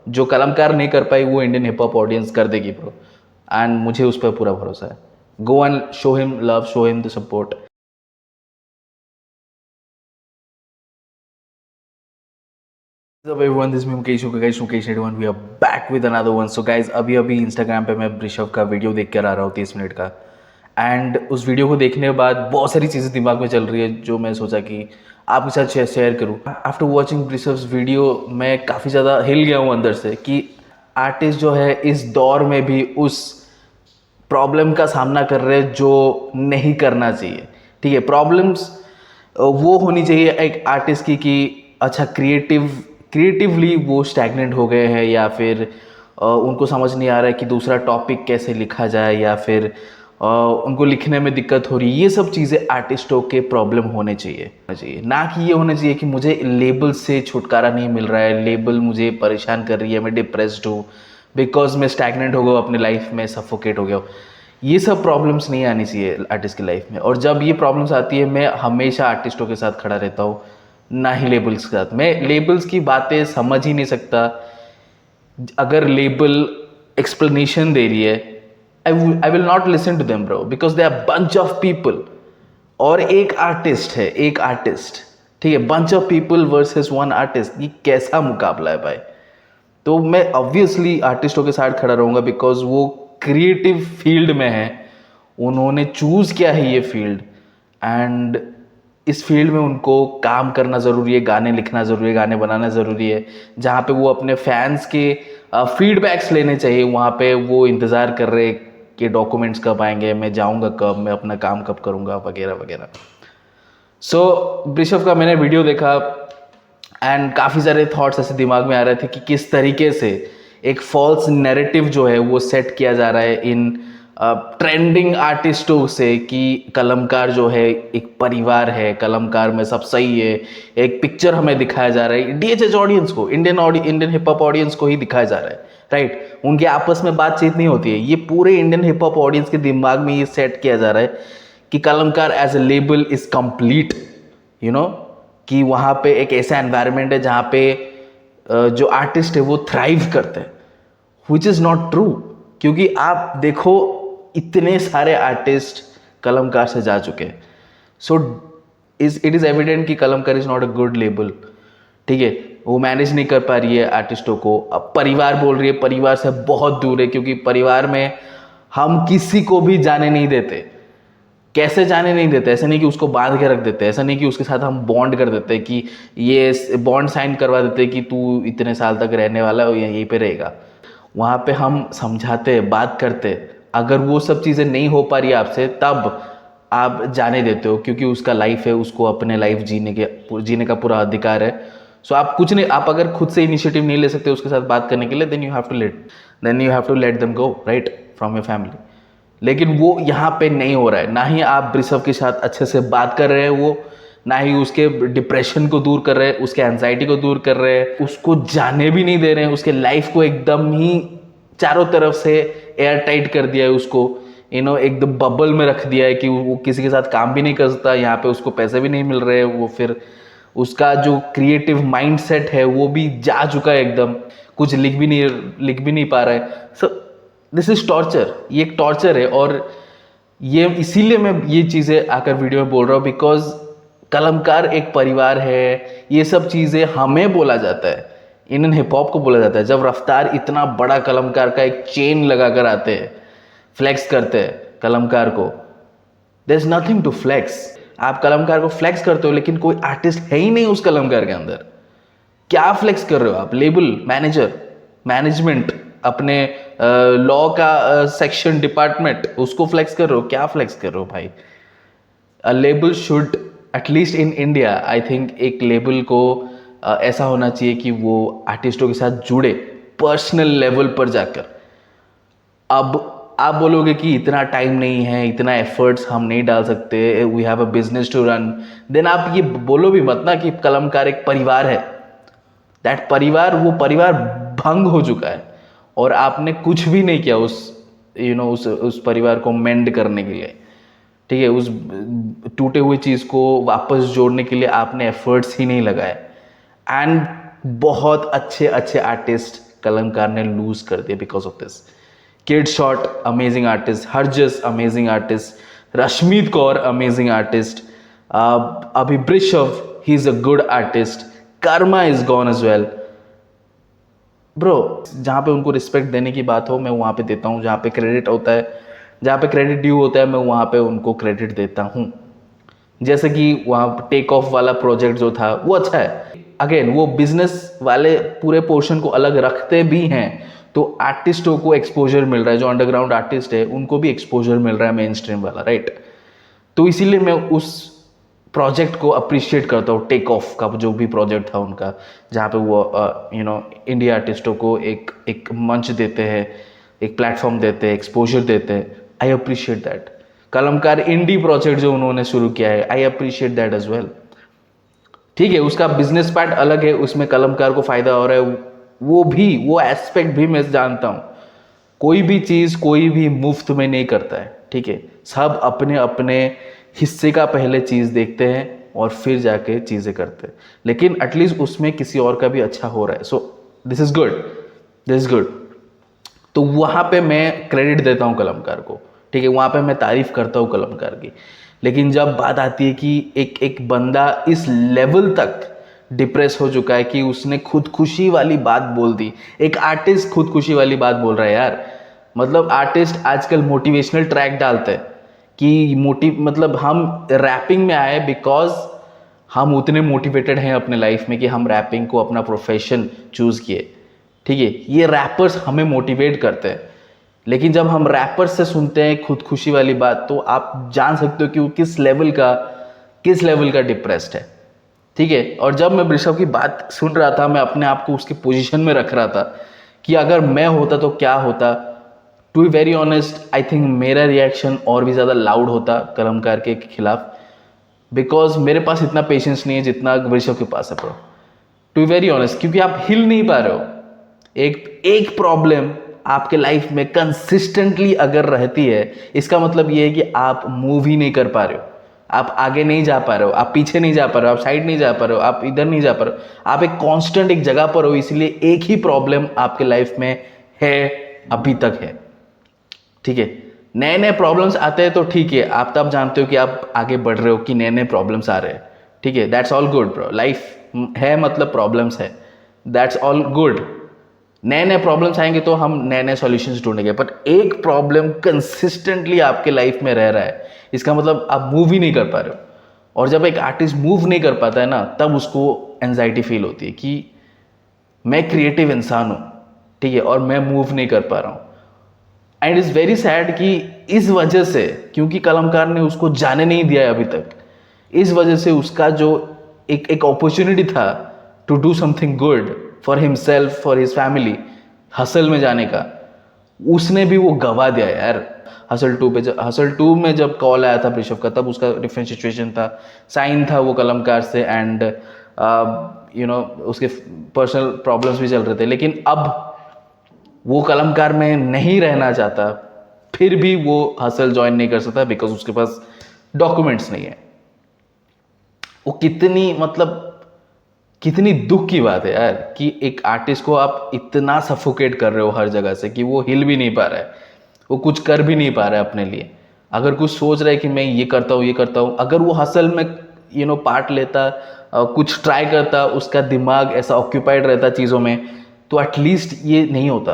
जो कलमकार नहीं कर पाई वो इंडियन हिप हॉप ऑडियंस कर देगी ब्रो, एंड मुझे उस पर पूरा भरोसा है. Go and show him love, show him the support. What's up everyone, this is me Mukesh Mukesh 81. We are back with another one. So guys, अभी Instagram पे मैं ऋषभ का वीडियो देख कर आ रहा हूँ 30 मिनट का, एंड उस वीडियो को देखने के बाद बहुत सारी चीज़ें दिमाग में चल रही है जो मैं सोचा कि आपके साथ शेयर करूँ. आफ्टर वॉचिंग ऋषभ वीडियो मैं काफ़ी ज़्यादा हिल गया हूँ अंदर से कि आर्टिस्ट जो है इस दौर में भी उस प्रॉब्लम का सामना कर रहे हैं जो नहीं करना चाहिए. ठीक है, प्रॉब्लम्स वो होनी चाहिए एक आर्टिस्ट की कि अच्छा क्रिएटिवली वो स्टैग्नेंट हो गए हैं, या फिर उनको समझ नहीं आ रहा है कि दूसरा टॉपिक कैसे लिखा जाए, या फिर उनको लिखने में दिक्कत हो रही है. ये सब चीज़ें आर्टिस्टों के प्रॉब्लम होने चाहिए ना कि ये होने चाहिए कि मुझे लेबल से छुटकारा नहीं मिल रहा है, लेबल मुझे परेशान कर रही है, मैं डिप्रेस्ड हूँ बिकॉज मैं स्टैग्नेंट हो गया अपने लाइफ में, सफोकेट हो गया. ये सब प्रॉब्लम्स नहीं आनी चाहिए आर्टिस्ट की लाइफ में. और जब ये प्रॉब्लम्स आती है मैं हमेशा आर्टिस्टों के साथ खड़ा रहता हूँ, ना ही लेबल्स के साथ. मैं लेबल्स की बातें समझ ही नहीं सकता. अगर लेबल एक्सप्लेनेशन दे रही है, I will not listen to them bro, because they are bunch of people. और एक आर्टिस्ट है, एक आर्टिस्ट, ठीक है, bunch of people versus one artist. ये कैसा मुकाबला है भाई. तो मैं ऑब्वियसली आर्टिस्टों के साथ खड़ा रहूँगा बिकॉज वो क्रिएटिव फील्ड में है, उन्होंने चूज़ किया है ये फील्ड, एंड इस फील्ड में उनको काम करना ज़रूरी है, गाने लिखना ज़रूरी है, गाने बनाना ज़रूरी है. जहाँ पे वो अपने फैंस के फीडबैक्स लेने चाहिए, वहाँ पे वो इंतज़ार कर रहे कि डॉक्यूमेंट्स कब आएंगे, मैं जाऊँगा कब, मैं अपना काम कब करूँगा, वगैरह वगैरह. सो ऋषभ का मैंने वीडियो देखा एंड काफ़ी सारे थॉट्स ऐसे दिमाग में आ रहे थे कि किस तरीके से एक फॉल्स नैरेटिव जो है वो सेट किया जा रहा है इन ट्रेंडिंग आर्टिस्टों से कि कलमकार जो है एक परिवार है, कलमकार में सब सही है. एक पिक्चर हमें दिखाया जा रहा है डीएचएच ऑडियंस को, इंडियन हिप हॉप ऑडियंस को ही दिखाया जा रहा है, राइट. उनके आपस में बातचीत नहीं होती है. ये पूरे इंडियन हिप हॉप ऑडियंस के दिमाग में ये सेट किया जा रहा है कि Kalamkaar as a label is complete, you know, कि वहाँ पे एक ऐसा एनवायरनमेंट है जहाँ पे जो आर्टिस्ट है वो थ्राइव करते हैं, विच इज़ नॉट ट्रू. क्योंकि आप देखो इतने सारे आर्टिस्ट कलमकार से जा चुके हैं. सो इट इज़ एविडेंट कि Kalamkaar is not a good label. ठीक है, वो मैनेज नहीं कर पा रही है आर्टिस्टों को. अब परिवार बोल रही है, परिवार से बहुत दूर है, क्योंकि परिवार में हम किसी को भी जाने नहीं देते. कैसे जाने नहीं देते, ऐसा नहीं कि उसको बांध के रख देते, ऐसा नहीं कि उसके साथ हम बॉन्ड कर देते कि ये बॉन्ड साइन करवा देते कि तू इतने साल तक रहने वाला है, यहीं पे रहेगा. वहाँ पे हम समझाते, बात करते. अगर वो सब चीज़ें नहीं हो पा रही है आपसे, तब आप जाने देते हो, क्योंकि उसका लाइफ है, उसको अपने लाइफ जीने का पूरा अधिकार है. सो आप कुछ नहीं, आप अगर खुद से इनिशिएटिव नहीं ले सकते उसके साथ बात करने के लिए, then you have to let them go, right, from your family. लेकिन वो यहाँ पे नहीं हो रहा है. ना ही आप ऋषभ के साथ अच्छे से बात कर रहे हैं, वो ना ही उसके डिप्रेशन को दूर कर रहे हैं, उसके एंजाइटी को दूर कर रहे हैं, उसको जाने भी नहीं दे रहे हैं. उसके लाइफ को एकदम ही चारों तरफ से एयर टाइट कर दिया है, उसको एकदम बबल में रख दिया है कि वो किसी के साथ काम भी नहीं कर सकता. यहाँ पे उसको पैसे भी नहीं मिल रहे हैं. वो फिर उसका जो क्रिएटिव माइंड सेट है वो भी जा चुका है एकदम. कुछ लिख भी नहीं पा रहा है. So this is torture. ये एक टॉर्चर है. और ये इसीलिए मैं ये चीज़ें आकर वीडियो में बोल रहा हूँ, बिकॉज कलमकार एक परिवार है. ये सब चीज़ें हमें बोला जाता है, इंडियन हिप हॉप को बोला जाता है. जब रफ्तार इतना बड़ा कलमकार का एक चेन लगा कर आते हैं, फ्लेक्स करते हैं कलमकार को, there is nothing to flex. आप कलमकार को फ्लेक्स करते हो, लेकिन कोई आर्टिस्ट है ही नहीं उस कलमकार के अंदर. क्या फ्लेक्स कर रहे हो आप? लेबल, मैनेजमेंट, अपने लॉ का सेक्शन डिपार्टमेंट, उसको फ्लेक्स कर रहे हो? क्या फ्लेक्स कर रहे हो भाई? A label should, at least in India, I think एक लेबल को ऐसा होना चाहिए कि वो आर्टिस्टों के साथ जुड़े पर्सनल लेवल पर जाकर. अब आप बोलोगे कि इतना टाइम नहीं है, इतना एफर्ट्स हम नहीं डाल सकते, we have a business to run. Then आप ये बोलो भी मत ना कि कलमकार एक परिवार है. दैट परिवार, वो परिवार भंग हो चुका है, और आपने कुछ भी नहीं किया उस परिवार को मेंड करने के लिए. ठीक है, उस टूटे हुए चीज़ को वापस जोड़ने के लिए आपने एफर्ट्स ही नहीं लगाए. एंड बहुत अच्छे अच्छे आर्टिस्ट कलमकार ने लूज कर दिया because of this. Kid shot amazing artist, Harjas amazing artist, Rashmeet Kaur amazing artist, अभी Brishabh he is a good artist, karma is gone as well. Bro जहाँ पे उनको रिस्पेक्ट देने की बात हो मैं वहाँ पे देता हूँ, जहाँ पे क्रेडिट होता है, जहाँ पे क्रेडिट ड्यू होता है मैं वहाँ पे उनको क्रेडिट देता हूँ। जैसे कि वहाँ टेक ऑफ वाला प्रोजेक्ट जो था वो अच्छा है। अगेन वो बिजनेस वाले पूरे पोर्शन को अलग रखते भी हैं तो आर्टिस्टों को एक्सपोजर मिल रहा है, जो अंडरग्राउंड आर्टिस्ट है उनको भी एक्सपोजर मिल रहा है मेन स्ट्रीम वाला, राइट। तो इसीलिए मैं उस प्रोजेक्ट को अप्रिशिएट करता हूँ, टेक ऑफ का जो भी प्रोजेक्ट था उनका, जहाँ पे वो इंडिया आर्टिस्टों को एक एक मंच देते हैं, एक प्लेटफॉर्म देते हैं, एक्सपोजर देते हैं। I appreciate that. Kalamkaar indie project जो उन्होंने शुरू किया है, I appreciate that as well. ठीक है, उसका बिजनेस पार्ट अलग है, उसमें कलमकार को फायदा हो रहा है, वो एस्पेक्ट भी मैं जानता हूँ। कोई भी चीज़ कोई भी मुफ्त में नहीं करता है, ठीक है। सब अपने अपने हिस्से का पहले चीज़ देखते हैं और फिर जाके चीज़ें करते हैं, लेकिन एटलीस्ट उसमें किसी और का भी अच्छा हो रहा है। So this is good, this is good. तो वहाँ पे मैं क्रेडिट देता हूँ कलमकार को, ठीक है, वहाँ पे मैं तारीफ करता हूँ कलमकार की। लेकिन जब बात आती है कि एक एक बंदा इस लेवल तक डिप्रेस हो चुका है कि उसने खुदकुशी वाली बात बोल दी, एक आर्टिस्ट खुदकुशी वाली बात बोल रहा है यार। मतलब आर्टिस्ट आजकल मोटिवेशनल ट्रैक डालते हैं कि मतलब हम रैपिंग में आए बिकॉज हम उतने मोटिवेटेड हैं अपने लाइफ में कि हम रैपिंग को अपना प्रोफेशन चूज़ किए, ठीक है। ये रैपर्स हमें मोटिवेट करते हैं, लेकिन जब हम रैपर्स से सुनते हैं खुदकुशी वाली बात तो आप जान सकते हो कि वो किस लेवल का डिप्रेस्ड है, ठीक है। और जब मैं बृषभ की बात सुन रहा था मैं अपने आप को उसके पोजीशन में रख रहा था कि अगर मैं होता तो क्या होता। To be very honest I think मेरा रिएक्शन और भी ज़्यादा लाउड होता कलमकार के खिलाफ, बिकॉज मेरे पास इतना पेशेंस नहीं है जितना बृषभ के पास है bro, to be very honest. क्योंकि आप हिल नहीं पा रहे हो। एक प्रॉब्लम आपके लाइफ में कंसिस्टेंटली अगर रहती है, इसका मतलब ये है कि आप मूव ही नहीं कर पा रहे हो, आप आगे नहीं जा पा रहे हो, आप पीछे नहीं जा पा रहे हो, आप साइड नहीं जा पा रहे हो, आप इधर नहीं जा पा रहे हो, आप एक कांस्टेंट एक जगह पर हो। इसलिए एक ही प्रॉब्लम आपके लाइफ में है, अभी तक है, ठीक है। नए नए प्रॉब्लम्स आते हैं तो ठीक है, आप तब जानते हो कि आप आगे बढ़ रहे हो कि नए नए प्रॉब्लम्स आ रहे हैं, ठीक है। That's all good bro, life है मतलब प्रॉब्लम्स है, दैट्स ऑल गुड। नए नए प्रॉब्लम्स आएंगे तो हम नए नए सॉल्यूशंस ढूंढेंगे, बट एक प्रॉब्लम कंसिस्टेंटली आपके लाइफ में रह रहा है, इसका मतलब आप मूव ही नहीं कर पा रहे हो। और जब एक आर्टिस्ट मूव नहीं कर पाता है ना, तब उसको एंजाइटी फील होती है कि मैं क्रिएटिव इंसान हूँ, ठीक है, और मैं मूव नहीं कर पा रहा हूँ। एंड इज़ वेरी सैड कि इस वजह से, क्योंकि कलमकार ने उसको जाने नहीं दिया है अभी तक, इस वजह से उसका जो एक अपॉर्चुनिटी था to do something good for himself, for his family, hustle में जाने का, उसने भी वो गवा दिया यार। हसल टू में जब कॉल आया था बृषभ का, तब उसका डिफरेंट सिचुएशन था, साइन था वो कलमकार से, एंड उसके पर्सनल प्रॉब्लम्स भी चल रहे थे। लेकिन अब वो कलमकार में नहीं रहना चाहता, फिर भी वो हसल ज्वाइन नहीं कर सकता बिकॉज उसके पास डॉक्यूमेंट्स नहीं है। वो कितनी दुख की बात है यार कि एक आर्टिस्ट को आप इतना सफोकेट कर रहे हो हर जगह से कि वो हिल भी नहीं पा रहा है, वो कुछ कर भी नहीं पा रहा है अपने लिए। अगर कुछ सोच रहा है कि मैं ये करता हूँ, अगर वो हसल में पार्ट लेता, कुछ ट्राई करता, उसका दिमाग ऐसा ऑक्यूपाइड रहता चीज़ों में, तो एटलीस्ट ये नहीं होता,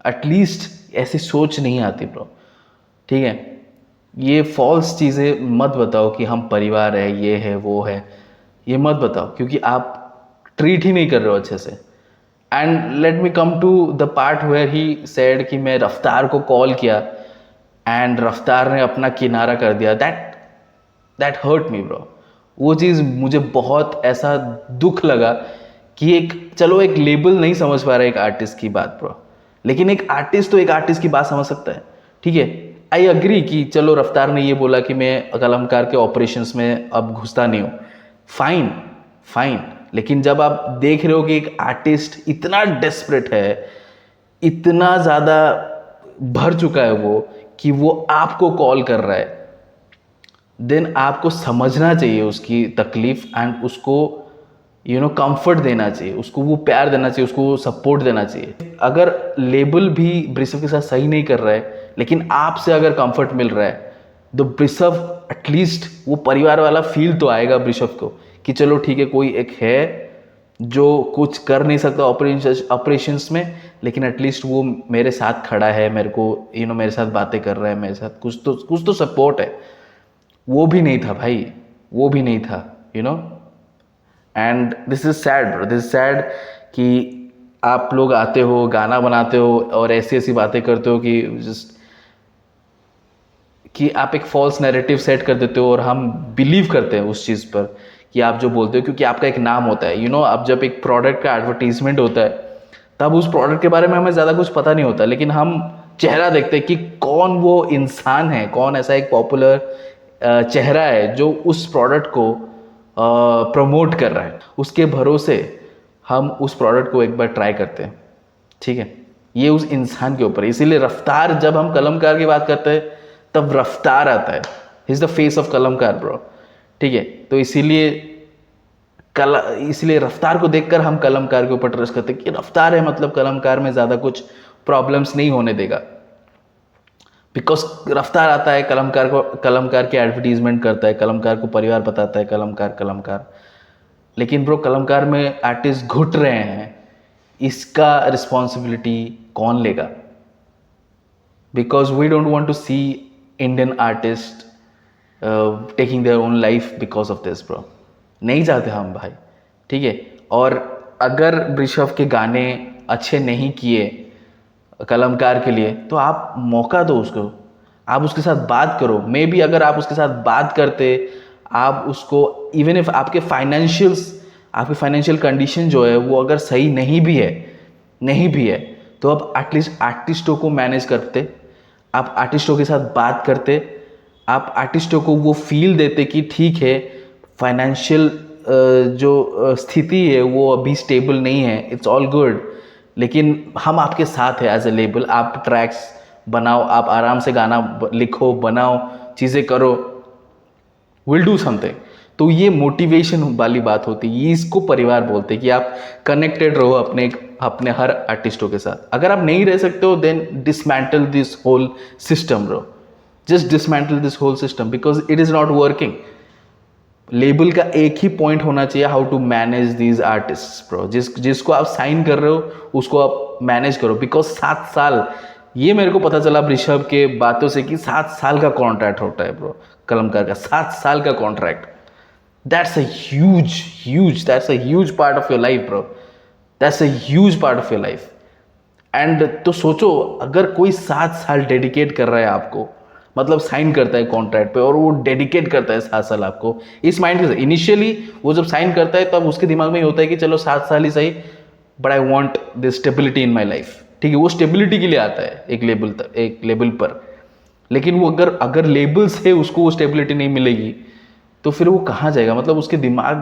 एटलीस्ट ऐसी सोच नहीं आती ब्रो, ठीक है। ये फॉल्स चीज़ें मत बताओ कि हम परिवार है, ये है, वो है, ये मत बताओ, क्योंकि आप ट्रीट ही नहीं कर रहे हो अच्छे से। And let me come to the part where he said कि मैं रफ्तार को कॉल किया एंड रफ्तार ने अपना किनारा कर दिया। That hurt me bro. वो चीज़ मुझे बहुत ऐसा दुख लगा कि चलो एक लेबल नहीं समझ पा रहा है एक आर्टिस्ट की बात ब्रो, लेकिन एक आर्टिस्ट तो एक आर्टिस्ट की बात समझ सकता है, ठीक है। आई अग्री कि चलो रफ्तार ने ये बोला कि मैं कलमकार के ऑपरेशंस में अब घुसता नहीं हूँ, फाइन। लेकिन जब आप देख रहे हो कि एक आर्टिस्ट इतना डेस्परेट है, इतना ज़्यादा भर चुका है वो, कि वो आपको कॉल कर रहा है, देन आपको समझना चाहिए उसकी तकलीफ एंड उसको कंफर्ट देना चाहिए उसको, वो प्यार देना चाहिए उसको, सपोर्ट देना चाहिए। अगर लेबल भी ब्रिसव के साथ सही नहीं कर रहा है, लेकिन आपसे अगर कंफर्ट मिल रहा है, तो ब्रिसव एटलीस्ट वो परिवार वाला फील तो आएगा ब्रिसव को कि चलो ठीक है, कोई एक है जो कुछ कर नहीं सकता ऑपरेशंस में, लेकिन एटलीस्ट वो मेरे साथ खड़ा है, मेरे को मेरे साथ बातें कर रहा है, मेरे साथ कुछ तो सपोर्ट है। वो भी नहीं था भाई, वो भी नहीं था, and this is sad bro, this is sad कि आप लोग आते हो, गाना बनाते हो और ऐसी ऐसी बातें करते हो कि जस्ट कि आप एक फॉल्स नैरेटिव सेट कर देते हो और हम बिलीव करते हैं उस चीज़ पर कि आप जो बोलते हो, क्योंकि आपका एक नाम होता है। अब जब एक प्रोडक्ट का एडवर्टीजमेंट होता है तब उस प्रोडक्ट के बारे में हमें ज़्यादा कुछ पता नहीं होता, लेकिन हम चेहरा देखते हैं कि कौन वो इंसान है, कौन ऐसा एक पॉपुलर चेहरा है जो उस प्रोडक्ट को प्रमोट कर रहा है। उसके भरोसे हम उस प्रोडक्ट को एक बार ट्राई करते हैं, ठीक है। ये उस इंसान के ऊपर है। इसीलिए रफ्तार, जब हम कलमकार की बात करते हैं तब रफ्तार आता है। He is the face of Kalamkaar bro, ठीक है। तो इसीलिए रफ्तार को देखकर हम कलमकार के ऊपर ट्रस्ट करते हैं कि रफ्तार है, मतलब कलमकार में ज़्यादा कुछ प्रॉब्लम्स नहीं होने देगा, बिकॉज रफ्तार आता है, कलमकार की एडवर्टीजमेंट करता है, कलमकार को परिवार बताता है, कलमकार। लेकिन ब्रो, कलमकार में आर्टिस्ट घुट रहे हैं, इसका रिस्पॉन्सिबिलिटी कौन लेगा? Because we don't want to see Indian artist taking their own life because of this bro. नहीं चाहते हम भाई, ठीक है। और अगर ब्रिशव के गाने अच्छे नहीं किए कलमकार के लिए, तो आप मौका दो उसको, आप उसके साथ बात करो। मे बी अगर आप उसके साथ बात करते, आप उसको, इवन इफ आपके फाइनेंशियल कंडीशन जो है वो अगर सही नहीं भी है, तो आप एटलीस्ट आर्टिस्टों को मैनेज करते, आप आर्टिस्टों के साथ बात करते, आप आर्टिस्टों को वो फील देते कि ठीक है, फाइनेंशियल जो स्थिति है वो अभी स्टेबल नहीं है, इट्स ऑल गुड, लेकिन हम आपके साथ हैं एज ए लेबल। आप ट्रैक्स बनाओ, आप आराम से गाना लिखो, बनाओ, चीज़ें करो, विल डू समथिंग। तो ये मोटिवेशन वाली बात होती है, ये इसको परिवार बोलते हैं कि आप कनेक्टेड रहो अपने हर आर्टिस्टों के साथ। अगर आप नहीं रह सकते हो, then dismantle this whole system bro, just dismantle this whole system, because it is not working. Label का एक ही पॉइंट होना चाहिए, how to manage these artist bro. जिसको आप साइन कर रहे हो उसको आप मैनेज करो, बिकॉज 7 साल, ये मेरे को पता चला ऋषभ के बातों से कि 7 साल का कॉन्ट्रैक्ट होता है ब्रो, कलमकार का 7 साल का contract. That's a huge part of your life bro, that's a huge part of your life. And तो सोचो, अगर कोई 7 साल डेडिकेट कर रहा है आपको, मतलब साइन करता है कॉन्ट्रैक्ट पे और वो डेडिकेट करता है 7 साल आपको, इस माइंड के, इनिशियली वो जब साइन करता है तब उसके दिमाग में ये होता है कि चलो 7 साल ही सही, but I want this stability in my life, ठीक है। वो स्टेबिलिटी के लिए आता है एक लेवल पर। लेकिन वो अगर लेबल से उसको वो स्टेबिलिटी नहीं मिलेगी, तो फिर वो कहाँ जाएगा? मतलब उसके दिमाग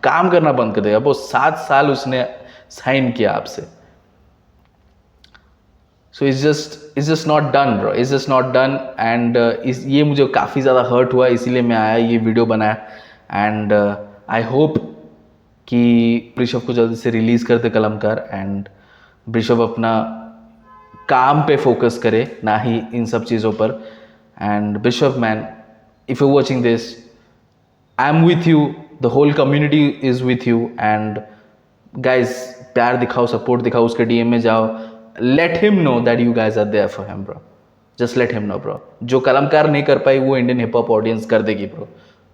काम करना बंद कर देगा। वो 7 साल उसने साइन किया आपसे, so it's just not done bro, it's just not done. And ये मुझे काफ़ी ज़्यादा हर्ट हुआ, इसीलिए मैं आया, ये वीडियो बनाया। एंड आई होप कि ऋषभ को जल्दी से रिलीज़ कर दे कलमकार, एंड ऋषभ अपना काम पे फोकस करे, ना ही इन सब चीज़ों पर। And Rishabh man, if you watching this, I am with you, the whole community is with you. And guys, प्यार दिखाओ, सपोर्ट दिखाओ, उसके DM में जाओ, let him know that you guys are there for him bro, just let him know bro। जो कलमकार नहीं कर पाई वो इंडियन हिप हॉप ऑडियंस कर देगी ब्रो,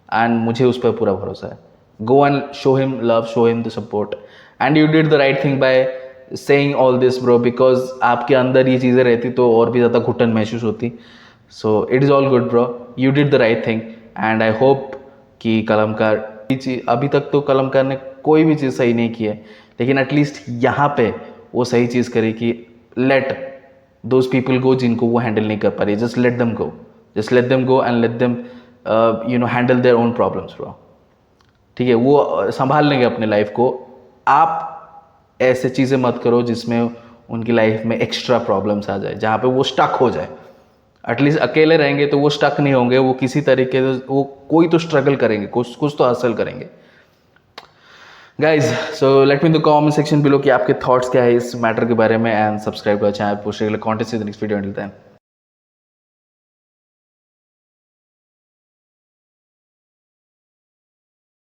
एंड मुझे उस पर पूरा भरोसा है। Go and show him love, show him the support, and you did the right thing by saying all this bro, because आपके अंदर ये चीज़ें रहती तो और भी ज़्यादा घुटन महसूस होती। So it is all good bro, you did the right thing. And I hope कि कलमकार, अभी तक तो कलमकार ने कोई भी चीज़ सही नहीं की है, लेकिन एटलीस्ट यहाँ पे वो सही चीज़ करे कि लेट दोज पीपल गो जिनको वो हैंडल नहीं कर पा रही, just let them go and let them handle their own problems bro, ठीक है। वो संभाल लेंगे अपने लाइफ को। आप ऐसे चीज़ें मत करो जिसमें उनकी लाइफ में एक्स्ट्रा प्रॉब्लम्स आ जाए, जहाँ पे वो स्टक हो जाए। एटलीस्ट अकेले रहेंगे तो वो स्टक नहीं होंगे, वो किसी तरीके से वो कोई तो स्ट्रगल करेंगे, कुछ तो हासिल करेंगे। Guys so let me in the comment section below कि आपके थॉट्स क्या है इस मैटर के बारे में, एंड सब्सक्राइब कर चैनल पोस्ट कंटेंट से नेक्स्ट वीडियो मिलते हैं।